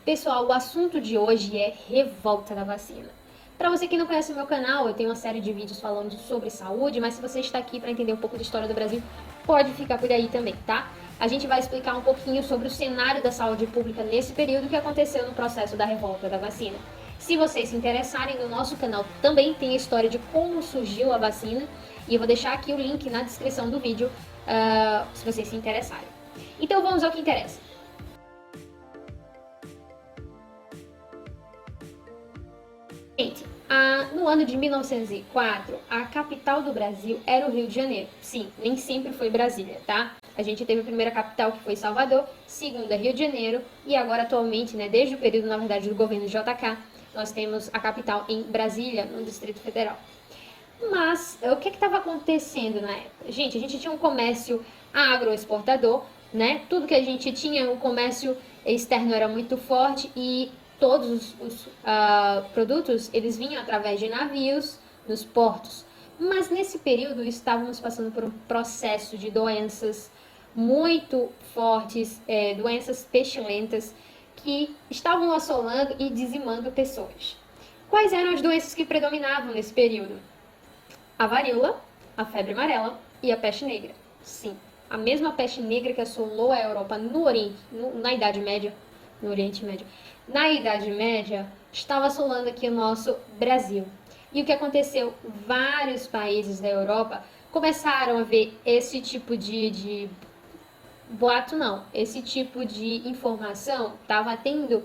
Pessoal, o assunto de hoje é revolta da vacina. Para você que não conhece o meu canal, eu tenho uma série de vídeos falando sobre saúde, mas se você está aqui para entender um pouco da história do Brasil, pode ficar por aí também, tá? A gente vai explicar um pouquinho sobre o cenário da saúde pública nesse período que aconteceu no processo da revolta da vacina. Se vocês se interessarem, no nosso canal também tem a história de como surgiu a vacina, e eu vou deixar aqui o link na descrição do vídeo, se vocês se interessarem. Então vamos ao que interessa. Gente, no ano de 1904, a capital do Brasil era o Rio de Janeiro. Sim, nem sempre foi Brasília, tá? A gente teve a primeira capital, que foi Salvador, segunda Rio de Janeiro, e agora atualmente, né, desde o período, na verdade, do governo JK, nós temos a capital em Brasília, no Distrito Federal. Mas o que estava acontecendo na época? Gente, a gente tinha um comércio agroexportador, né? Tudo que a gente tinha, o comércio externo era muito forte e todos os produtos, eles vinham através de navios nos portos. Mas nesse período estávamos passando por um processo de doenças muito fortes, doenças pestilentas que estavam assolando e dizimando pessoas. Quais eram as doenças que predominavam nesse período? A varíola, a febre amarela e a peste negra. Sim, a mesma peste negra que assolou a Europa no Oriente, na Idade Média, no Oriente Médio, na Idade Média, estava assolando aqui o nosso Brasil. E o que aconteceu? Vários países da Europa começaram a ver esse tipo de boato, não, esse tipo de informação estava tendo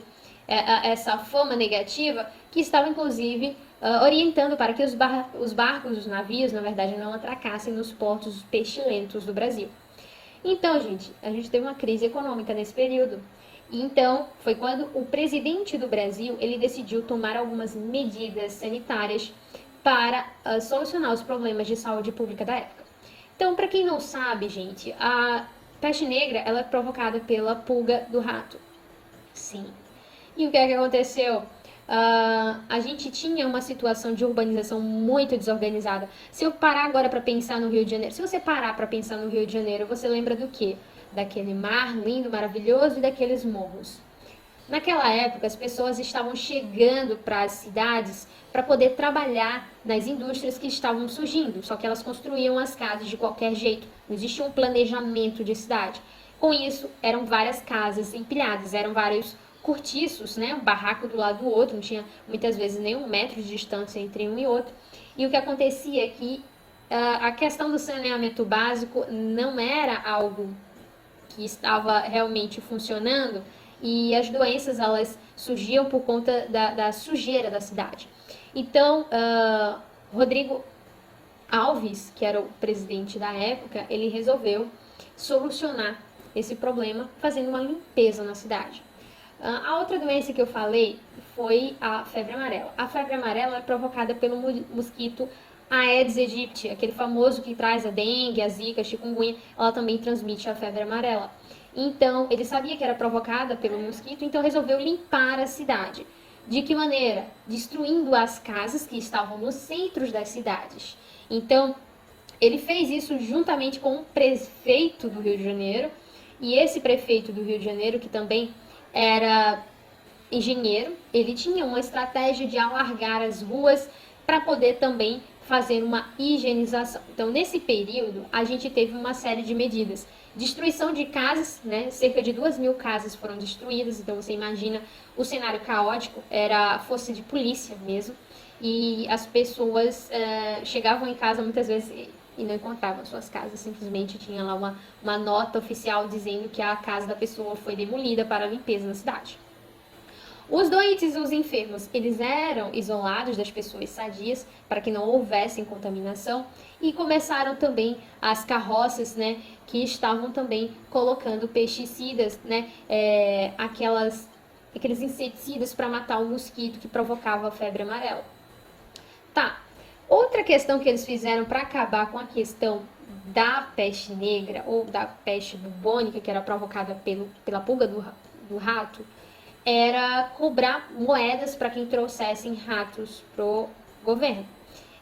essa fama negativa que estava, inclusive, orientando para que os barcos, os navios, na verdade, não atracassem nos portos pestilentos do Brasil. Então, gente, a gente teve uma crise econômica nesse período. E então, foi quando o presidente do Brasil, ele decidiu tomar algumas medidas sanitárias para solucionar os problemas de saúde pública da época. Então, para quem não sabe, gente, a peste negra, ela é provocada pela pulga do rato. Sim. E o que é que aconteceu? A gente tinha uma situação de urbanização muito desorganizada. Se eu parar agora para pensar no Rio de Janeiro, se você parar para pensar no Rio de Janeiro, você lembra do quê? Daquele mar lindo, maravilhoso e daqueles morros. Naquela época, as pessoas estavam chegando para as cidades para poder trabalhar nas indústrias que estavam surgindo, só que elas construíam as casas de qualquer jeito, não existia um planejamento de cidade. Com isso, eram várias casas empilhadas, eram vários cortiços, né? Um barraco do lado do outro, não tinha muitas vezes nem 1 metro de distância entre um e outro. E o que acontecia é que a questão do saneamento básico não era algo que estava realmente funcionando, e as doenças, elas surgiam por conta da sujeira da cidade. Então, Rodrigo Alves, que era o presidente da época, ele resolveu solucionar esse problema fazendo uma limpeza na cidade. A outra doença que eu falei foi a febre amarela. A febre amarela é provocada pelo mosquito Aedes aegypti, aquele famoso que traz a dengue, a zika, a chikungunya, ela também transmite a febre amarela. Então, ele sabia que era provocada pelo mosquito, então resolveu limpar a cidade. De que maneira? Destruindo as casas que estavam nos centros das cidades. Então, ele fez isso juntamente com o prefeito do Rio de Janeiro, e esse prefeito do Rio de Janeiro, que também era engenheiro, ele tinha uma estratégia de alargar as ruas para poder também fazer uma higienização. Então, nesse período, a gente teve uma série de medidas. Destruição de casas, né? Cerca de 2.000 casas foram destruídas, então você imagina o cenário caótico, era força de polícia mesmo, e as pessoas chegavam em casa muitas vezes e não encontravam suas casas, simplesmente tinha lá uma nota oficial dizendo que a casa da pessoa foi demolida para a limpeza da cidade. Os doentes e os enfermos, eles eram isolados das pessoas sadias para que não houvesse contaminação, e começaram também as carroças, né, que estavam também colocando pesticidas, né, aqueles inseticidas para matar o mosquito que provocava a febre amarela. Tá. Outra questão que eles fizeram para acabar com a questão da peste negra ou da peste bubônica, que era provocada pela pulga do rato, era cobrar moedas para quem trouxessem ratos pro governo.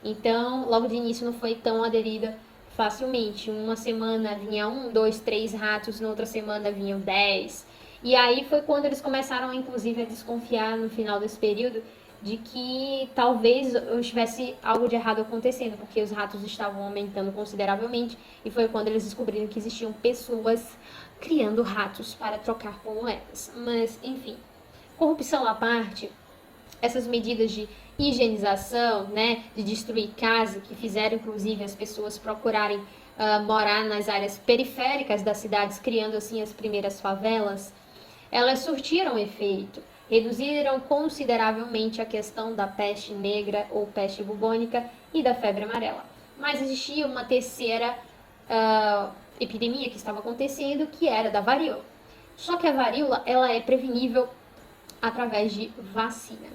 Então, logo de início não foi tão aderida facilmente. Uma semana vinha 1, 2, 3 ratos, na outra semana vinham 10. E aí foi quando eles começaram, inclusive, a desconfiar no final desse período de que talvez estivesse algo de errado acontecendo, porque os ratos estavam aumentando consideravelmente e foi quando eles descobriram que existiam pessoas criando ratos para trocar por moedas. Mas, enfim, corrupção à parte, essas medidas de higienização, né, de destruir casa, que fizeram inclusive as pessoas procurarem morar nas áreas periféricas das cidades, criando assim as primeiras favelas, elas surtiram efeito, reduziram consideravelmente a questão da peste negra ou peste bubônica e da febre amarela. Mas existia uma terceira epidemia que estava acontecendo, que era da varíola. Só que a varíola, ela é prevenível através de vacina.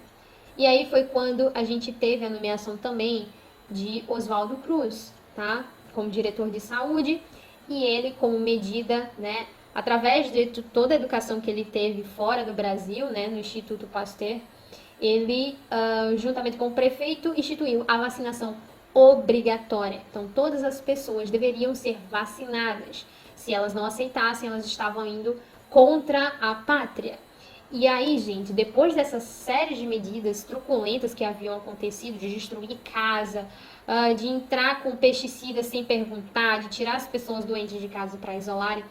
E aí foi quando a gente teve a nomeação também de Oswaldo Cruz, tá? Como diretor de saúde, e ele como medida, né, através de toda a educação que ele teve fora do Brasil, né, no Instituto Pasteur, ele, juntamente com o prefeito, instituiu a vacinação obrigatória. Então, todas as pessoas deveriam ser vacinadas. Se elas não aceitassem, elas estavam indo contra a pátria. E aí, gente, depois dessa série de medidas truculentas que haviam acontecido, de destruir casa, de entrar com pesticidas sem perguntar, de tirar as pessoas doentes de casa para isolarem,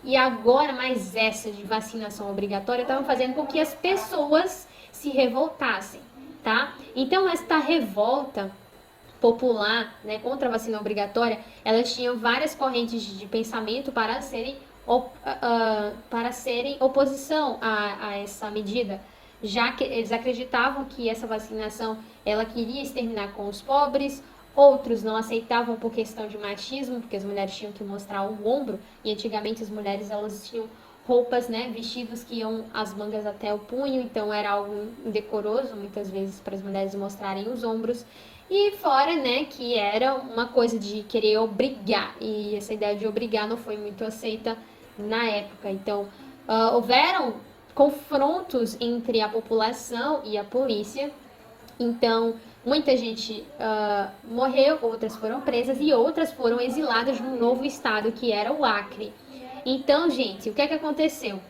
e agora mais essa de vacinação obrigatória, estavam fazendo com que as pessoas se revoltassem, tá? Então, esta revolta popular, né, contra a vacina obrigatória, elas tinham várias correntes de pensamento para serem oposição a essa medida, já que eles acreditavam que essa vacinação ela queria exterminar com os pobres, outros não aceitavam por questão de machismo, porque as mulheres tinham que mostrar o ombro, e antigamente as mulheres elas tinham roupas, né, vestidos que iam as mangas até o punho, então era algo indecoroso muitas vezes para as mulheres mostrarem os ombros. E fora, né, que era uma coisa de querer obrigar, e essa ideia de obrigar não foi muito aceita na época. Então, houveram confrontos entre a população e a polícia. Então, muita gente morreu, outras foram presas e outras foram exiladas num novo estado, que era o Acre. Então, gente, o que é que aconteceu?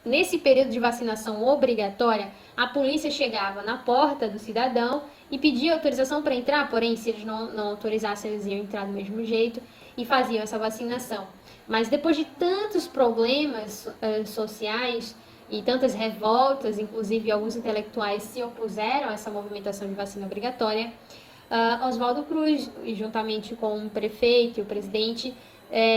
Nesse período de vacinação obrigatória, a polícia chegava na porta do cidadão e pedia autorização para entrar, porém, se eles não autorizassem, eles iam entrar do mesmo jeito e faziam essa vacinação. Mas depois de tantos problemas sociais e tantas revoltas, inclusive alguns intelectuais se opuseram a essa movimentação de vacina obrigatória, Oswaldo Cruz, juntamente com o prefeito e o presidente,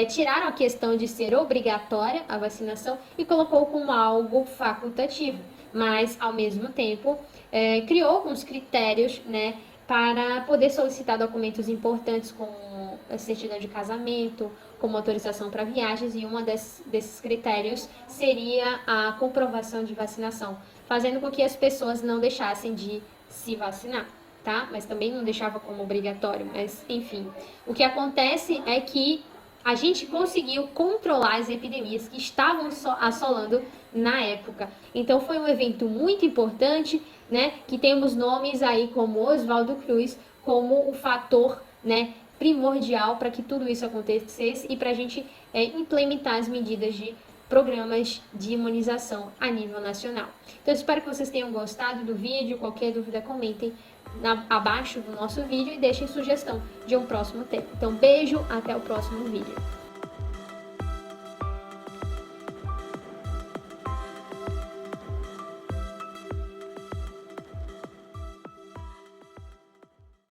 tiraram a questão de ser obrigatória a vacinação e colocou como algo facultativo, mas ao mesmo tempo criou alguns critérios, né, para poder solicitar documentos importantes como a certidão de casamento, como autorização para viagens, e um desses critérios seria a comprovação de vacinação, fazendo com que as pessoas não deixassem de se vacinar, tá? Mas também não deixava como obrigatório, mas enfim. O que acontece é que a gente conseguiu controlar as epidemias que estavam assolando na época. Então foi um evento muito importante, né, que temos nomes aí como Oswaldo Cruz como o fator, né, primordial para que tudo isso acontecesse e para a gente implementar as medidas de programas de imunização a nível nacional. Então, eu espero que vocês tenham gostado do vídeo. Qualquer dúvida, comentem abaixo do nosso vídeo e deixem sugestão de um próximo tema. Então, beijo, até o próximo vídeo.